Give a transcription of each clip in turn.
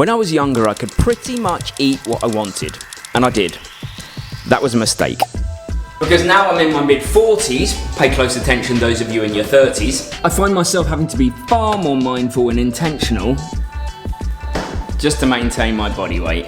When I was younger, I could pretty much eat what I wanted, and I did. That was a mistake. Because now I'm in my mid-40s, pay close attention those of you in your 30s, I find myself having to be far more mindful and intentional just to maintain my body weight.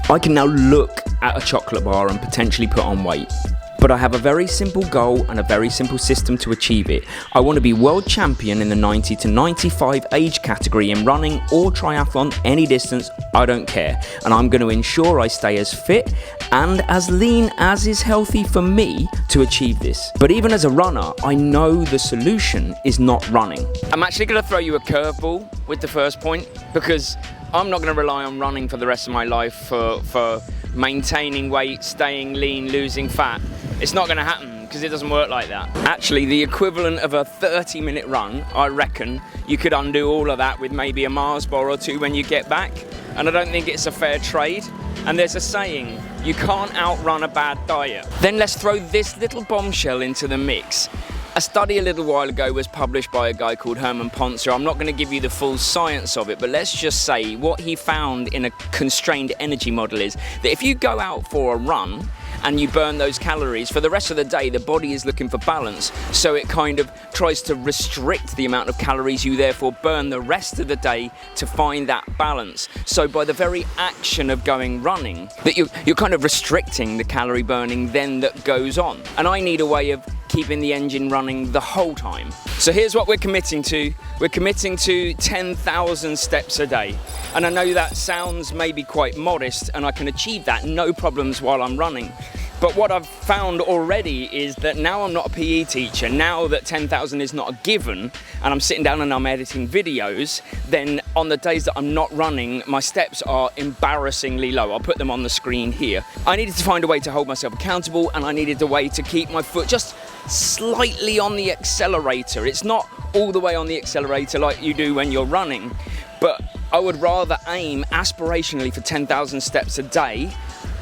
I can now look at a chocolate bar and potentially put on weight. But I have a very simple goal and a very simple system to achieve it. I want to be world champion in the 90 to 95 age category in running or triathlon, any distance, I don't care. And I'm going to ensure I stay as fit and as lean as is healthy for me to achieve this. But even as a runner, I know the solution is not running. I'm actually going to throw you a curveball with the first point, because I'm not going to rely on running for the rest of my life for maintaining weight, staying lean, losing fat. It's not going to happen because it doesn't work like that. Actually, the equivalent of a 30-minute run, I reckon you could undo all of that with maybe a Mars bar or two when you get back. And I don't think it's a fair trade. And there's a saying, you can't outrun a bad diet. Then let's throw this little bombshell into the mix. A study a little while ago was published by a guy called Herman Ponzer. I'm not going to give you the full science of it, but let's just say what he found in a constrained energy model is that if you go out for a run and you burn those calories, for the rest of the day the body is looking for balance, so it kind of tries to restrict the amount of calories you therefore burn the rest of the day to find that balance. So by the very action of going running, that you're kind of restricting the calorie burning then that goes on. And I need a way of keeping the engine running the whole time. So here's what we're committing to. We're committing to 10,000 steps a day. And I know that sounds maybe quite modest, and I can achieve that no problems while I'm running. But what I've found already is that now I'm not a PE teacher, now that 10,000 is not a given, and I'm sitting down and I'm editing videos, then on the days that I'm not running, my steps are embarrassingly low. I'll put them on the screen here. I needed to find a way to hold myself accountable, and I needed a way to keep my foot just slightly on the accelerator. It's not all the way on the accelerator like you do when you're running, but I would rather aim aspirationally for 10,000 steps a day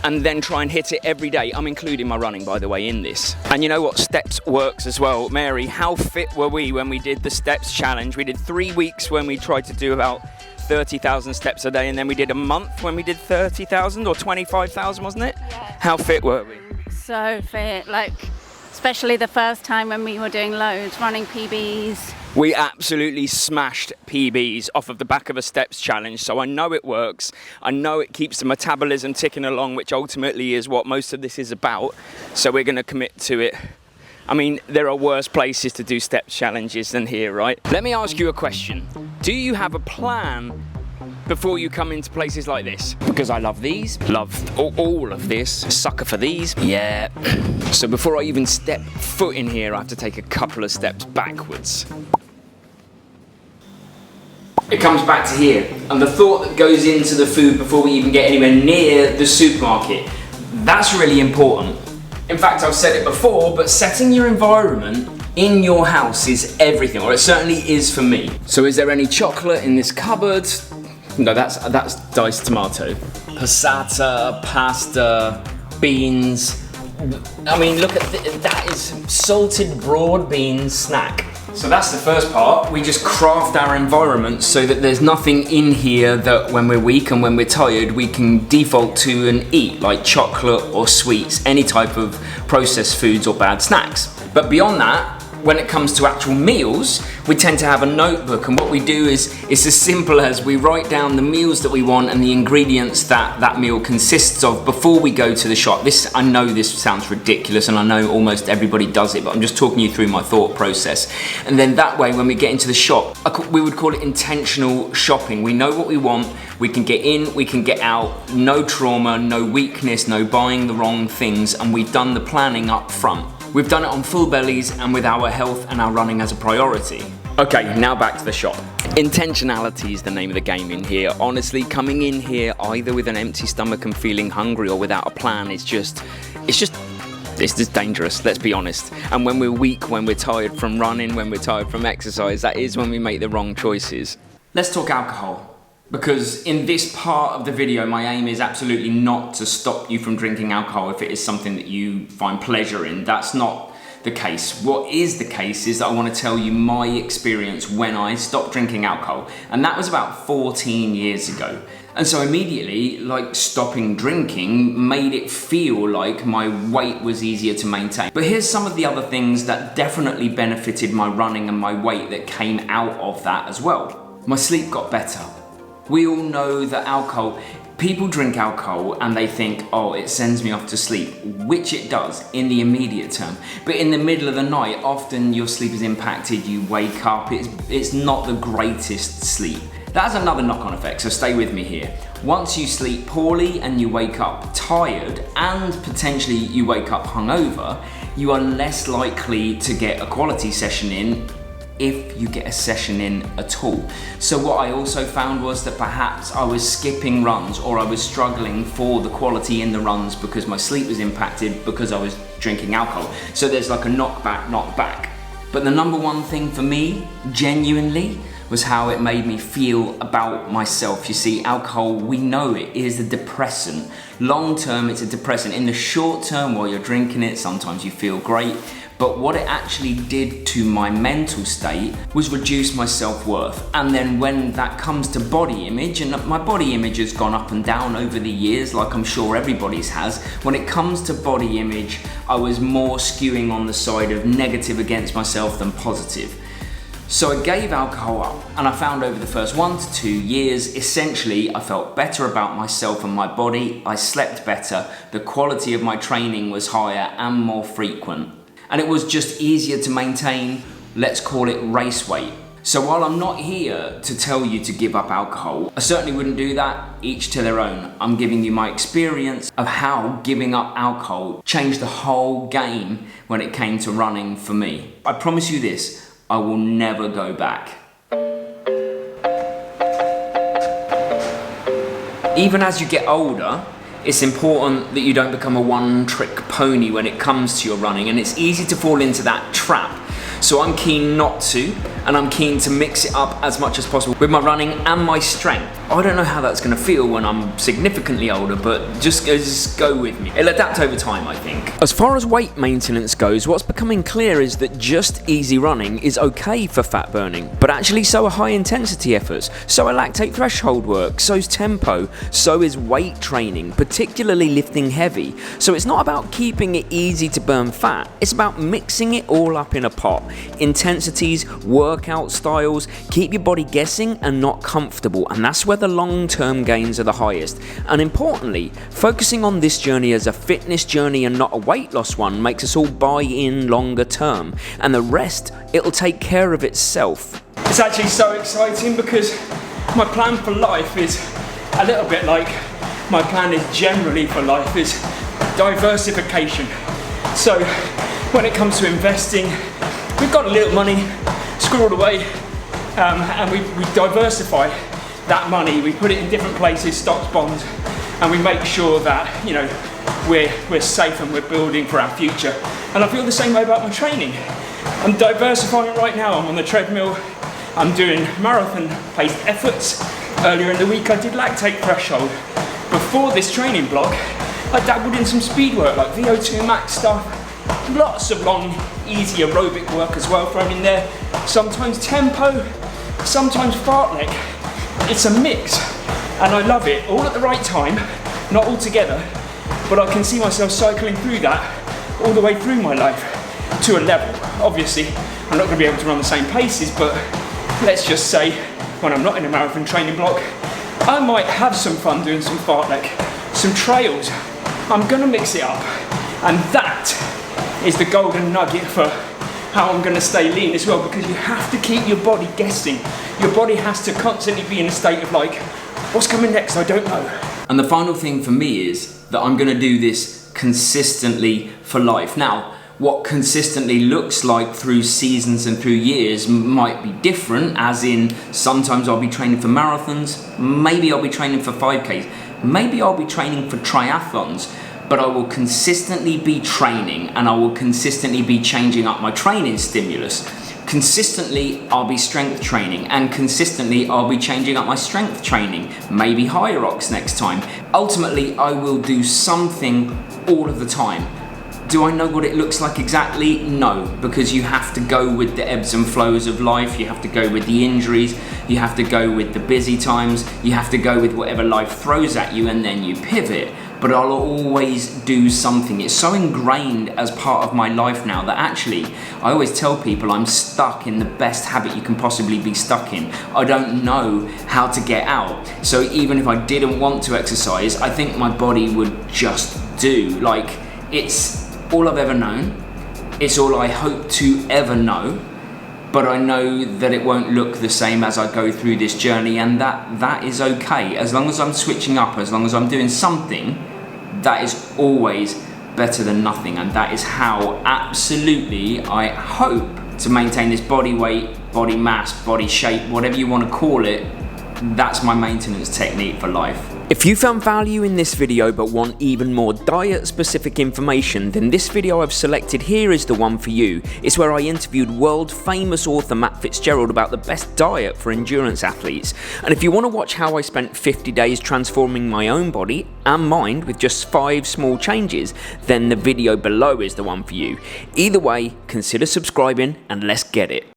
and then try and hit it every day. I'm including my running, by the way, in this. And you know what? Steps works as well. Mary, how fit were we when we did the steps challenge? We did 3 weeks when we tried to do about 30,000 steps a day, and then we did a month when we did 30,000 or 25,000, wasn't it? Yeah. How fit were we? So fit, like, especially the first time when we were doing loads, running PBs. We absolutely smashed PBs off of the back of a steps challenge, so I know it works. I know it keeps the metabolism ticking along, which ultimately is what most of this is about. So we're going to commit to it. I mean, there are worse places to do steps challenges than here, right? Let me ask you a question. Do you have a plan before you come into places like this? Because I love these, love all of this, sucker for these, yeah. So before I even step foot in here, I have to take a couple of steps backwards. It comes back to here, and the thought that goes into the food before we even get anywhere near the supermarket, that's really important. In fact, I've said it before, but setting your environment in your house is everything, or it certainly is for me. So is there any chocolate in this cupboard? No, that's diced tomato. Passata, pasta, beans. I mean, look at that is salted broad bean snack. So that's the first part. We just craft our environment so that there's nothing in here that when we're weak and when we're tired, we can default to and eat, like chocolate or sweets, any type of processed foods or bad snacks. But beyond that, when it comes to actual meals, we tend to have a notebook, and what we do is it's as simple as we write down the meals that we want and the ingredients that that meal consists of before we go to the shop. I know this sounds ridiculous, and I know almost everybody does it, but I'm just talking you through my thought process. And then that way, when we get into the shop, we would call it intentional shopping. We know what we want, we can get in, we can get out, no trauma, no weakness, no buying the wrong things, and we've done the planning up front. We've done it on full bellies and with our health and our running as a priority. Okay, now back to the shop. Intentionality is the name of the game in here. Honestly, coming in here either with an empty stomach and feeling hungry or without a plan, it's just dangerous, let's be honest. And when we're weak, when we're tired from running, when we're tired from exercise, that is when we make the wrong choices. Let's talk alcohol. Because in this part of the video, my aim is absolutely not to stop you from drinking alcohol if it is something that you find pleasure in. That's not the case. What is the case is that I want to tell you my experience when I stopped drinking alcohol, and that was about 14 years ago. And so immediately, like, stopping drinking made it feel like my weight was easier to maintain. But here's some of the other things that definitely benefited my running and my weight that came out of that as well. My sleep got better. We all know that people drink alcohol and they think, oh, it sends me off to sleep, which it does in the immediate term. But in the middle of the night, often your sleep is impacted, you wake up, it's not the greatest sleep. That's another knock-on effect, so stay with me here. Once you sleep poorly and you wake up tired, and potentially you wake up hungover, you are less likely to get a quality session in, if you get a session in at all. So what I also found was that perhaps I was skipping runs, or I was struggling for the quality in the runs because my sleep was impacted because I was drinking alcohol. So there's like a knock back. But the number one thing for me, genuinely, was how it made me feel about myself. You see, alcohol, we know it is a depressant. Long term, it's a depressant. In the short term, while you're drinking it, sometimes you feel great. But what it actually did to my mental state was reduce my self-worth. And then when that comes to body image, and my body image has gone up and down over the years, like I'm sure everybody's has, when it comes to body image, I was more skewing on the side of negative against myself than positive. So I gave alcohol up, and I found over the first 1 to 2 years, essentially, I felt better about myself and my body, I slept better, the quality of my training was higher and more frequent. And it was just easier to maintain, let's call it race weight. So while I'm not here to tell you to give up alcohol, I certainly wouldn't do that, each to their own. I'm giving you my experience of how giving up alcohol changed the whole game when it came to running for me. I promise you this, I will never go back. Even as you get older, it's important that you don't become a one-trick pony when it comes to your running, and it's easy to fall into that trap. So I'm keen not to, and I'm keen to mix it up as much as possible with my running and my strength. I don't know how that's going to feel when I'm significantly older, but just go with me. It'll adapt over time, I think. As far as weight maintenance goes, what's becoming clear is that just easy running is okay for fat burning, but actually so are high intensity efforts, so are lactate threshold work, so's tempo, so is weight training, particularly lifting heavy. So it's not about keeping it easy to burn fat, it's about mixing it all up in a pot. Intensities, workout styles, keep your body guessing and not comfortable, and that's where the long-term gains are the highest. And importantly, focusing on this journey as a fitness journey and not a weight loss one makes us all buy in longer term, and the rest, it'll take care of itself. It's actually so exciting because my plan for life is a little bit like my plan is generally for life, is diversification. So when it comes to investing, we've got a little money squirreled away, and we diversify that money. We put it in different places, stocks, bonds, and we make sure that, you know, we're safe and we're building for our future. And I feel the same way about my training. I'm diversifying right now. I'm on the treadmill. I'm doing marathon-paced efforts. Earlier in the week, I did lactate threshold. Before this training block, I dabbled in some speed work like VO2 max stuff. Lots of long, easy aerobic work as well thrown in there. Sometimes tempo, sometimes fartlek. It's a mix, and I love it. All at the right time, not all together, but I can see myself cycling through that all the way through my life to a level. Obviously, I'm not going to be able to run the same paces, but let's just say when I'm not in a marathon training block, I might have some fun doing some fartlek, some trails. I'm going to mix it up, and that is the golden nugget for how I'm going to stay lean as well, because you have to keep your body guessing. Your body has to constantly be in a state of like, what's coming next? I don't know. And the final thing for me is that I'm going to do this consistently for life. Now, what consistently looks like through seasons and through years might be different, as in sometimes I'll be training for marathons, maybe I'll be training for 5Ks, maybe I'll be training for triathlons. But I will consistently be training, and I will consistently be changing up my training stimulus. Consistently, I'll be strength training, and consistently, I'll be changing up my strength training, maybe higher rocks next time. Ultimately, I will do something all of the time Do I know what it looks like exactly? No, because you have to go with the ebbs and flows of life, you have to go with the injuries, you have to go with the busy times, you have to go with whatever life throws at you, and then you pivot. But I'll always do something. It's so ingrained as part of my life now that actually, I always tell people I'm stuck in the best habit you can possibly be stuck in. I don't know how to get out. So even if I didn't want to exercise, I think my body would just do. Like, it's all I've ever known. It's all I hope to ever know. But I know that it won't look the same as I go through this journey, and that is okay. As long as I'm switching up, as long as I'm doing something, that is always better than nothing. And that is how absolutely I hope to maintain this body weight, body mass, body shape, whatever you want to call it. That's my maintenance technique for life. If you found value in this video but want even more diet specific information, then this video I've selected here is the one for you. It's where I interviewed world famous author Matt Fitzgerald about the best diet for endurance athletes. And if you want to watch how I spent 50 days transforming my own body and mind with just 5 small changes, then the video below is the one for you. Either way, consider subscribing and let's get it.